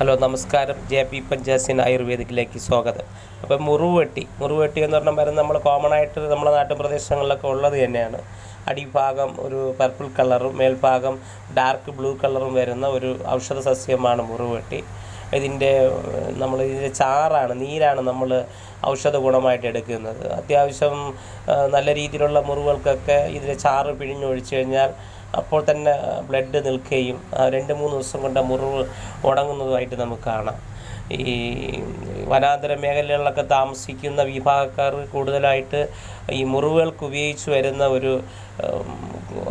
Hello നമസ്കാരം. JP പഞ്ചാസിൻ ആയുർവേദിക്കിലേക്ക് സ്വാഗതം. അപ്പോൾ മുറിവുവെട്ടി എന്ന് പറഞ്ഞ മരം നമ്മൾ കോമൺ ആയിട്ട് നമ്മുടെ നാട്ടുപ്രദേശങ്ങളിലൊക്കെ ഉള്ളത് തന്നെയാണ്. അടിഭാഗം ഒരു പർപ്പിൾ കളറും മേൽഭാഗം ഡാർക്ക് ബ്ലൂ കളറും വരുന്ന ഒരു ഔഷധ സസ്യമാണ് മുറിവുവെട്ടി. ഇതിൻ്റെ നീരാണ് നമ്മൾ ഔഷധ ഗുണമായിട്ട് എടുക്കുന്നത്. അത്യാവശ്യം നല്ല രീതിയിലുള്ള മുറിവുകൾക്കൊക്കെ ഇതിൻ്റെ ചാറ് പിഴിഞ്ഞൊഴിച്ച് കഴിഞ്ഞാൽ അപ്പോൾ തന്നെ ബ്ലഡ് നിൽക്കുകയും 2-3 ദിവസം കൊണ്ട് മുറിവ് ഉണങ്ങുന്നതുമായിട്ട് നമുക്ക് കാണാം. ഈ വനാന്തര മേഖലകളിലൊക്കെ താമസിക്കുന്ന വിഭാഗക്കാർ കൂടുതലായിട്ട് ഈ മുറിവുകൾക്ക് ഉപയോഗിച്ച് വരുന്ന ഒരു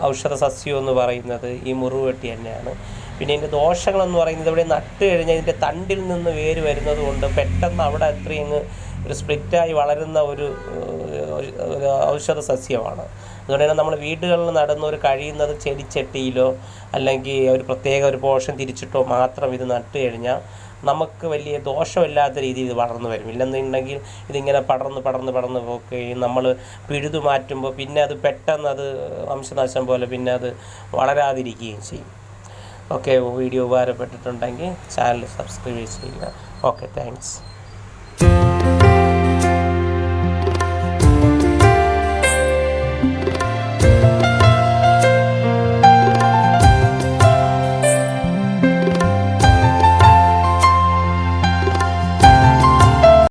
ഔഷധ സസ്യം എന്ന് പറയുന്നത് ഈ മുറിവുവെട്ടി തന്നെയാണ്. പിന്നെ ഇതിൻ്റെ ദോഷങ്ങളെന്ന് പറയുന്നത് ഇവിടെ നട്ട് കഴിഞ്ഞാൽ ഇതിൻ്റെ തണ്ടിൽ നിന്ന് വേര് വരുന്നത് കൊണ്ട് പെട്ടെന്ന് അവിടെ അത്രയും ഒരു സ്പ്ലിറ്റായി വളരുന്ന ഒരു ഔഷധ സസ്യമാണ്. അതുകൊണ്ട് തന്നെ നമ്മൾ വീടുകളിൽ നടുന്നവർ കഴിയുന്നത് ചെടിച്ചട്ടിയിലോ അല്ലെങ്കിൽ ഒരു പ്രത്യേക ഒരു പോർഷൻ തിരിച്ചിട്ടോ മാത്രം ഇത് നട്ട് കഴിഞ്ഞാൽ നമുക്ക് വലിയ ദോഷമില്ലാത്ത രീതിയിൽ ഇത് വളർന്നു വരും. ഇല്ലെന്നുണ്ടെങ്കിൽ ഇതിങ്ങനെ പടർന്ന് പോവുകയും നമ്മൾ പിഴുതു മാറ്റുമ്പോൾ പിന്നെ അത് പെട്ടെന്ന് അത് വംശനാശം പോലെ പിന്നെ അത് വളരാതിരിക്കുകയും ചെയ്യും. ഓക്കെ, വീഡിയോ ഉപകാരപ്പെട്ടിട്ടുണ്ടെങ്കിൽ ചാനൽ സബ്സ്ക്രൈബ് ചെയ്യുക. Okay, thanks.